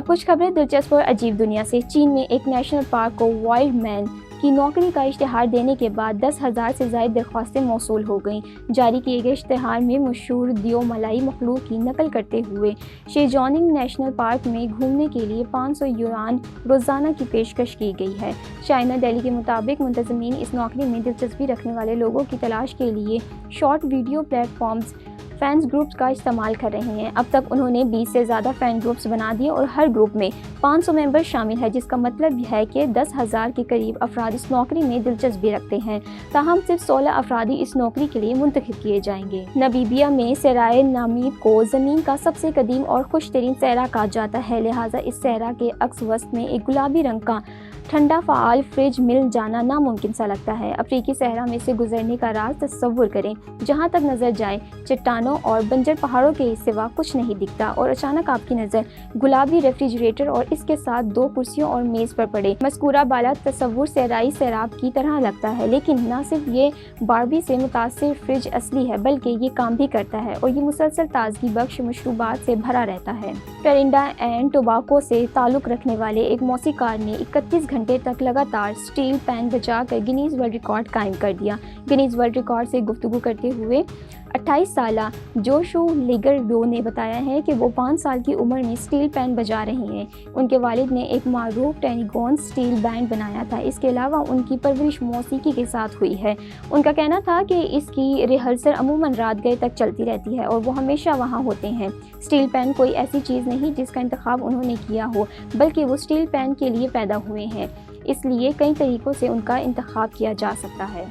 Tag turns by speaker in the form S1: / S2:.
S1: اب کچھ خبریں دلچسپ اور عجیب دنیا سے۔ چین میں ایک نیشنل پارک کو وائلڈ مین کی نوکری کا اشتہار دینے کے بعد 10,000 سے زائد درخواستیں موصول ہو گئیں۔ جاری کیے گئے اشتہار میں مشہور دیو ملائی مخلوق کی نقل کرتے ہوئے شیجونگ نیشنل پارک میں گھومنے کے لیے 500 یوان روزانہ کی پیشکش کی گئی ہے۔ چائنا ڈیلی کے مطابق منتظمین اس نوکری میں دلچسپی رکھنے والے لوگوں کی تلاش کے لیے short video platforms fans groups کا استعمال کر رہے ہیں۔ اب تک انہوں نے 20 سے زیادہ فین گروپس بنا دیے اور ہر گروپ میں 500 ممبر شامل ہے، جس کا مطلب ہے کہ 10,000 کے قریب افراد اس نوکری میں دلچسپی رکھتے ہیں۔ تاہم صرف 16 افراد ہی اس نوکری کے لیے منتخب کیے جائیں گے۔ نمیبیا میں صحرائے نامیب کو زمین کا سب سے قدیم اور خوش ترین صحرا کہا جاتا ہے، لہٰذا اس صحرا کے عکس وسط میں ایک گلابی رنگ کا ٹھنڈا فعال فریج مل جانا ناممکن سا لگتا ہے۔ افریقی صحرا میں سے گزرنے کا راز تصور کریں۔ جہاں تک نظر جائے چٹانوں اور بنجر پہاڑوں کے سوا کچھ نہیں دکھتا اور اچانک آپ کی نظر گلابی ریفریجریٹر اور اس کے ساتھ 2 کرسیوں اور میز پر پڑے۔ مذکورہ بالا تصور صحرائی سیراب کی طرح لگتا ہے، لیکن نہ صرف یہ باربی سے متاثر فریج اصلی ہے بلکہ یہ کام بھی کرتا ہے اور یہ مسلسل تازگی بخش مشروبات سے بھرا رہتا ہے۔ ٹرینڈا اینڈ ٹوباکو سے تعلق رکھنے والے ایک موسیقار نے 31 گھنٹے تک لگاتار سٹیل پین بجا کر گینیز ورلڈ ریکارڈ قائم کر دیا۔ گینیز ورلڈ ریکارڈ سے گفتگو کرتے ہوئے 28 سالہ جوشو لیگرڈو نے بتایا ہے کہ وہ 5 سال کی عمر میں سٹیل پین بجا رہے ہیں۔ ان کے والد نے ایک معروف ٹینیگون سٹیل بینڈ بنایا تھا۔ اس کے علاوہ ان کی پرورش موسیقی کے ساتھ ہوئی ہے۔ ان کا کہنا تھا کہ اس کی ریہرسل عموماً رات گئے تک چلتی رہتی ہے اور وہ ہمیشہ وہاں ہوتے ہیں۔ سٹیل پین کوئی ایسی چیز نہیں جس کا انتخاب انہوں نے کیا ہو، بلکہ وہ سٹیل پین کے لیے پیدا ہوئے ہیں، اس لیے کئی طریقوں سے ان کا انتخاب کیا جا سکتا ہے۔